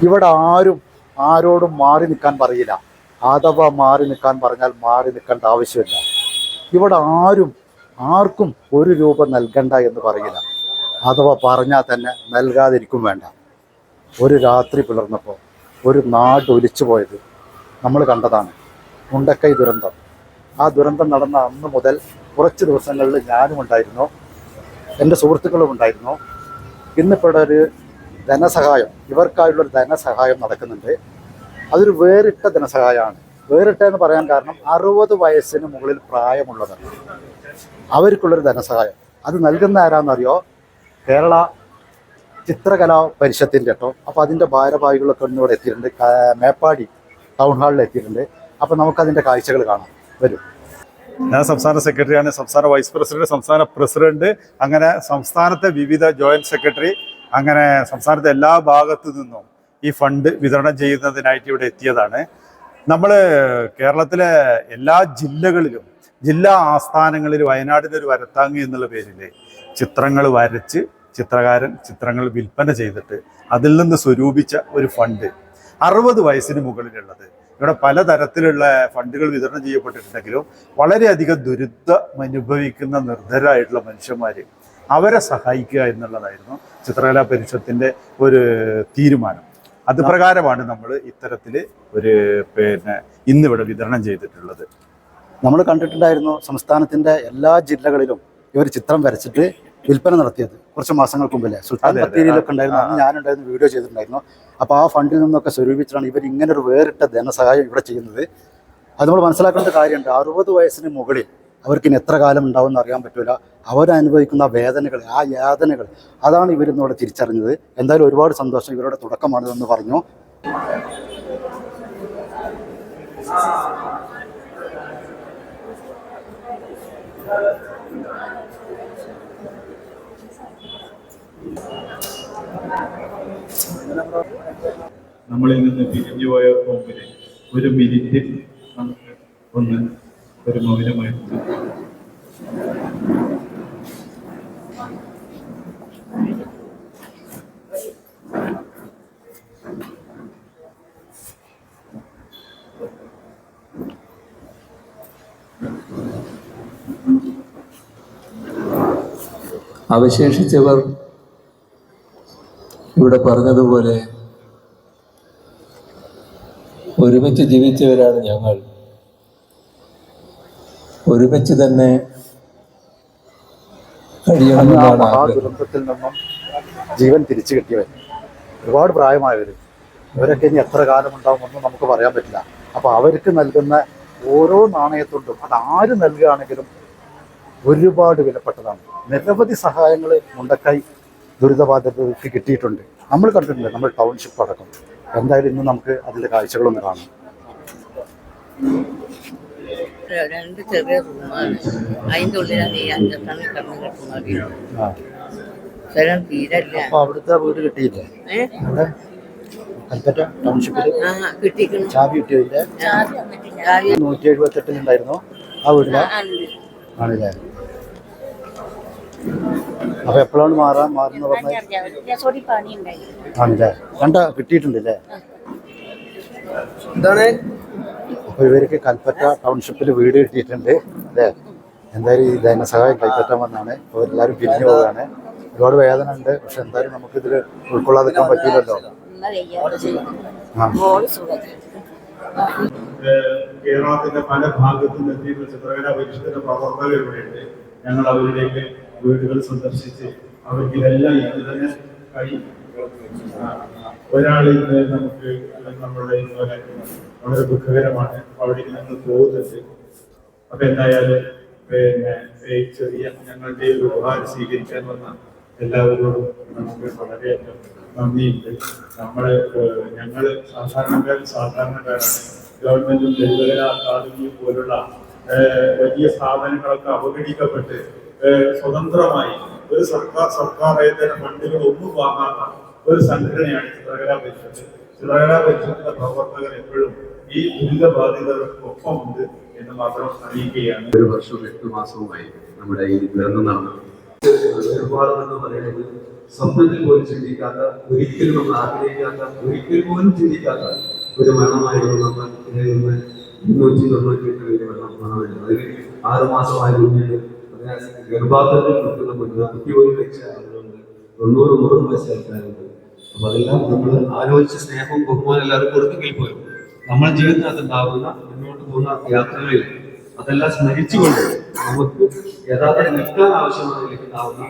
ഇവിടെ ആരും ആരോടും മാറി നിൽക്കാൻ പറയില്ല. അഥവാ മാറി നിൽക്കാൻ പറഞ്ഞാൽ മാറി നിൽക്കേണ്ട ആവശ്യമില്ല. ഇവിടെ ആർക്കും ഒരു രൂപ നൽകണ്ട എന്ന് പറയില്ല. അഥവാ പറഞ്ഞാൽ തന്നെ നൽകാതിരിക്കും വേണ്ട. ഒരു രാത്രി പുലർന്നപ്പോൾ ഒരു നാട് ഒലിച്ചു പോയത് നമ്മൾ കണ്ടതാണ്. മുണ്ടക്കൈ ദുരന്തം. ആ ദുരന്തം നടന്ന അന്ന് മുതൽ കുറച്ച് ദിവസങ്ങളിൽ ഞാനും ഉണ്ടായിരുന്നു, എൻ്റെ സുഹൃത്തുക്കളും ഉണ്ടായിരുന്നു. ഇന്നിപ്പോൾ ഒരു ധനസഹായം, ഇവർക്കായുള്ളൊരു ധനസഹായം നടക്കുന്നുണ്ട്. അതൊരു വേറിട്ട ധനസഹായമാണ്. വേറിട്ട എന്ന് പറയാൻ കാരണം 60 വയസ്സിന് മുകളിൽ പ്രായമുള്ളവരാണ്, അവർക്കുള്ളൊരു ധനസഹായം. അത് നൽകുന്ന ആരാന്നറിയോ? കേരള ചിത്രകലാ പരിഷത്തിൻ്റെ കേട്ടോ. അപ്പോൾ അതിൻ്റെ ഭാരവാഹികളൊക്കെ ഇന്നിവിടെ എത്തിയിട്ടുണ്ട്, മേപ്പാടി ടൗൺ ഹാളിൽ എത്തിയിട്ടുണ്ട്. അപ്പോൾ നമുക്കതിൻ്റെ കാഴ്ചകൾ കാണാം. വരും. ഞാൻ സംസ്ഥാന സെക്രട്ടറിയാണ്, സംസ്ഥാന വൈസ് പ്രസിഡന്റ്, സംസ്ഥാന പ്രസിഡന്റ്, അങ്ങനെ സംസ്ഥാനത്തെ വിവിധ ജോയിന്റ് സെക്രട്ടറി, അങ്ങനെ സംസ്ഥാനത്തെ എല്ലാ ഭാഗത്തു നിന്നും ഈ ഫണ്ട് വിതരണം ചെയ്യുന്നതിനായിട്ട് ഇവിടെ എത്തിയതാണ്. നമ്മൾ കേരളത്തിലെ എല്ലാ ജില്ലകളിലും, ജില്ലാ ആസ്ഥാനങ്ങളിൽ വയനാടിനൊരു വരത്താങ്ങി എന്നുള്ള പേരിൽ ചിത്രങ്ങൾ വരച്ച് ചിത്രകാരൻ ചിത്രങ്ങൾ വിൽപ്പന ചെയ്തിട്ട് അതിൽ നിന്ന് സ്വരൂപിച്ച ഒരു ഫണ്ട് 60 വയസ്സിന് മുകളിലുള്ളത്. ഇവിടെ പലതരത്തിലുള്ള ഫണ്ടുകൾ വിതരണം ചെയ്യപ്പെട്ടിട്ടുണ്ടെങ്കിലും വളരെയധികം ദുരിതം അനുഭവിക്കുന്ന നിർധരായിട്ടുള്ള മനുഷ്യന്മാർ, അവരെ സഹായിക്കുക എന്നുള്ളതായിരുന്നു ചിത്രകലാ പരിഷത്തിൻ്റെ ഒരു തീരുമാനം. അത് പ്രകാരമാണ് നമ്മൾ ഇത്തരത്തിൽ ഒരു ഇന്നിവിടെ വിതരണം ചെയ്തിട്ടുള്ളത്. നമ്മൾ കണ്ടിട്ടുണ്ടായിരുന്നു സംസ്ഥാനത്തിൻ്റെ എല്ലാ ജില്ലകളിലും ഇവർ ചിത്രം വരച്ചിട്ട് വിൽപ്പന നടത്തിയത് കുറച്ച് മാസങ്ങൾക്ക് മുമ്പല്ലേ. സുൽത്താൻ ബത്തേരിയിലൊക്കെ ഉണ്ടായിരുന്നു, അന്ന് ഞാനുണ്ടായിരുന്നു, വീഡിയോ ചെയ്തിട്ടുണ്ടായിരുന്നു. അപ്പോൾ ആ ഫണ്ടിൽ നിന്നൊക്കെ സ്വരൂപിച്ചിട്ടാണ് ഇവർ ഇങ്ങനൊരു വേറിട്ട ധനസഹായം ഇവിടെ ചെയ്യുന്നത്. അത് നമ്മൾ മനസ്സിലാക്കേണ്ട കാര്യമുണ്ട്. 60 വയസ്സിന് മുകളിൽ അവർക്ക് ഇനി എത്ര കാലം ഉണ്ടാവുമെന്ന് അറിയാൻ പറ്റില്ല. അവരനുഭവിക്കുന്ന വേദനകൾ, ആ യാതനകൾ, അതാണ് ഇവരിന്നിവിടെ തിരിച്ചറിഞ്ഞത്. എന്തായാലും ഒരുപാട് സന്തോഷം, ഇവരുടെ തുടക്കമാണിതെന്ന് പറഞ്ഞു. നമ്മളിൽ നിന്ന് പിരിഞ്ഞു പോയ മുമ്പിൽ ഒരു മിനിറ്റ് നമുക്ക് ഒന്ന് ഒരു മൗനമായിട്ട് അവശേഷിച്ചവർ ഇവിടെ പറഞ്ഞതുപോലെ ഒരുമിച്ച് ജീവിച്ചവരാണ് ഞങ്ങൾ. ഒരുമിച്ച് തന്നെ കഴിയണമെന്നാണ് ആ ദുരന്തത്തിൽ നിന്നും ജീവൻ തിരിച്ചു കിട്ടിയവർ, ഒരുപാട് പ്രായമായവർ, ഇവരൊക്കെ ഇനി എത്ര കാലം ഉണ്ടാവുമെന്നും നമുക്ക് പറയാൻ പറ്റില്ല. അപ്പോൾ അവർക്ക് നൽകുന്ന ഓരോ നാണയത്തുണ്ടും അത് ആര് നൽകുകയാണെങ്കിലും ഒരുപാട് വിലപ്പെട്ടതാണ്. നിരവധി സഹായങ്ങൾ മുണ്ടക്കൈ ദുരിതബാധിതർക്ക് കിട്ടിയിട്ടുണ്ട്, നമ്മൾ കണ്ടിട്ടുണ്ട്, നമ്മൾ ടൗൺഷിപ്പ് അടക്കം. എന്തായാലും ഇന്ന് നമുക്ക് അതിൻ്റെ കാഴ്ചകളൊന്ന് കാണാം. 2 ചെറിയ റൂമാണ്, അതിൻ്റെ ഉള്ളിലാണ് ഈ 5 ടണ്ണിൽ കിടന്ന് കിട്ടുന്നത്. സ്ഥലം തീരല്ല. അപ്പോൾ അവിടുത്തെ വീട് കിട്ടിയില്ലേ? അവിടെ കൽപ്പറ്റ ടൗൺഷിപ്പിൽ ചാവി കിട്ടിയതിൻ്റെ 178 ഉണ്ടായിരുന്നു ആ വീടിലാ ആണില്ലേ? അപ്പൊ എപ്പോഴാണ് മാറുന്ന പറഞ്ഞത്? ആണല്ലേ? കിട്ടിയിട്ടുണ്ടല്ലേ? അപ്പൊ ഇവർക്ക് കൽപ്പറ്റ ടൗൺഷിപ്പിൽ വീട് കിട്ടിയിട്ടുണ്ട് അല്ലേ? എന്തായാലും ഈ ധനസഹായം കൈപ്പറ്റാൻ വന്നാണ്. അപ്പോൾ എല്ലാവരും പിരിഞ്ഞു പോവുകയാണ്. ഒരുപാട് വേദന ഉണ്ട്, പക്ഷെ എന്തായാലും നമുക്കിതിൽ ഉൾക്കൊള്ളാതിരിക്കാൻ പറ്റില്ലല്ലോ. കേരളത്തിന്റെ പല ഭാഗത്തും എത്തിയിട്ടുള്ള ചിത്രകലാ പരിഷത്തിന്റെ പ്രവർത്തകർ ഇവിടെയുണ്ട്. ഞങ്ങൾ അവരിലേക്ക് വീടുകൾ സന്ദർശിച്ച് അവർക്ക് ഇതെല്ലാം ഇത് തന്നെ കഴിയും. ഒരാളിൽ നമുക്ക് നമ്മളുടെ ഇതുപോലെ വളരെ ദുഃഖകരമാണ്, അവിടെ നിന്ന് പോകുന്നത്. അപ്പൊ എന്തായാലും ചെറിയ ഞങ്ങളുടെ ഒരു ഉപഹാരം സ്വീകരിക്കാൻ വന്ന എല്ലാവരോടും നമുക്ക് വളരെയധികം നന്ദിയുണ്ട്. ഞങ്ങള് സാധാരണക്കാരാണ്. ഗവൺമെന്റും ലളിതകലാ അക്കാദമിയും പോലുള്ള വലിയ സ്ഥാപനങ്ങളൊക്കെ അവഗണിക്കപ്പെട്ട് സ്വതന്ത്രമായി ഒരു സർക്കാരേതര ഫണ്ടുകൾ ഒന്നും വാങ്ങാത്ത ഒരു സംഘടനയാണ് ചിത്രകലാ പരിഷത്ത്. ചിത്രകലാ പരിഷത്തിന്റെ പ്രവർത്തകർ എപ്പോഴും ഈ ദുരിതബാധിതർക്കൊപ്പമുണ്ട് എന്ന് മാത്രം അറിയിക്കുകയാണ്. 1 വർഷവും 8 മാസവുമായി നമ്മുടെ ഈ ദുരന്തം നടന്നു. ഒരുപാടെന്ന് പറയുന്നത് സ്വപ്നത്തിൽ പോലും ചിന്തിക്കാത്ത, ഒരിക്കലും നമ്മൾ ആഗ്രഹിക്കാത്ത, ഒരിക്കൽ പോലും ചിന്തിക്കാത്ത ഒരു മരണമായിരുന്നു നമ്മൾ ഇതിൽ നിന്ന് 298 പേര് മരണമായിരുന്നു. അതിൽ 6 മാസമായ കുഞ്ഞിന് ഗർഭാധാനത്തിൽ നിൽക്കുന്ന കുഞ്ഞിന് കുട്ടി പോലും വെച്ച ആളുകളുണ്ട്, 90-100 വയസ്സ് ആൾക്കാരുണ്ട്. അപ്പൊ അതെല്ലാം നമ്മൾ ആലോചിച്ച് സ്നേഹവും ബഹുമാനം എല്ലാവരും കൊടുത്തെങ്കിൽ പോലും നമ്മുടെ ജീവിതത്തിനകത്ത് ഉണ്ടാകുന്ന മുന്നോട്ട് പോകുന്ന യാത്രകളിൽ അതെല്ലാം സ്മരിച്ചുകൊണ്ട് നമുക്ക് യഥാർത്ഥത്തിൽ നിൽക്കാൻ ആവശ്യമായതിലേക്ക് ഉണ്ടാവുന്ന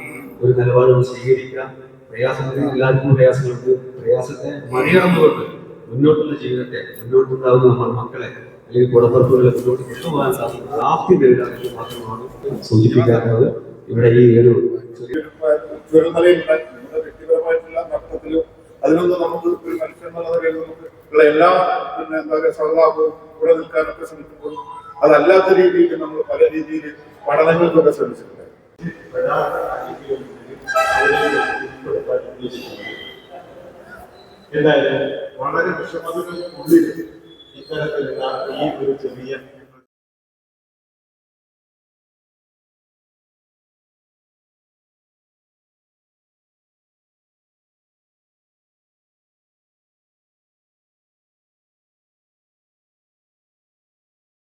ഒരു നിലപാടുകൾ സ്വീകരിക്കാം. പ്രയാസങ്ങൾ എല്ലാവർക്കും പ്രയാസങ്ങളുണ്ട്. പ്രയാസത്തെ മറികടന്നുകൊണ്ട് മുന്നോട്ടുള്ള ജീവിതത്തെ, മുന്നോട്ടുണ്ടാകുന്ന നമ്മുടെ മക്കളെ അല്ലെങ്കിൽ കുടപ്പുറപ്പുകളെ മുന്നോട്ട് കൊണ്ടുപോകാൻ സാധിക്കും പ്രാപ്തി നേടുക എന്ന് മാത്രമാണ് സൂചിപ്പിക്കാറുള്ളത്. ഇവിടെ ഈ ഒരു വ്യക്തിപരമായിട്ടുള്ള നഷ്ടത്തിലും അതിനൊന്നും നമുക്ക് ഒരു മനുഷ്യന്നുള്ള നിലയിൽ നമുക്ക് ഉള്ള എല്ലാ എന്താ പറയുക സഹതാപവും കൂടെ നിൽക്കാനൊക്കെ ശ്രമിക്കുമ്പോൾ അതല്ലാത്ത രീതിയിൽ നമ്മൾ പല രീതിയിൽ പഠനങ്ങൾക്കൊക്കെ ശ്രമിച്ചിട്ടുണ്ട്. എന്തായാലും വളരെ വിഷമതകൾക്കുള്ളിൽ ഇത്തരത്തിലുള്ള ഈ ഒരു ചെറിയ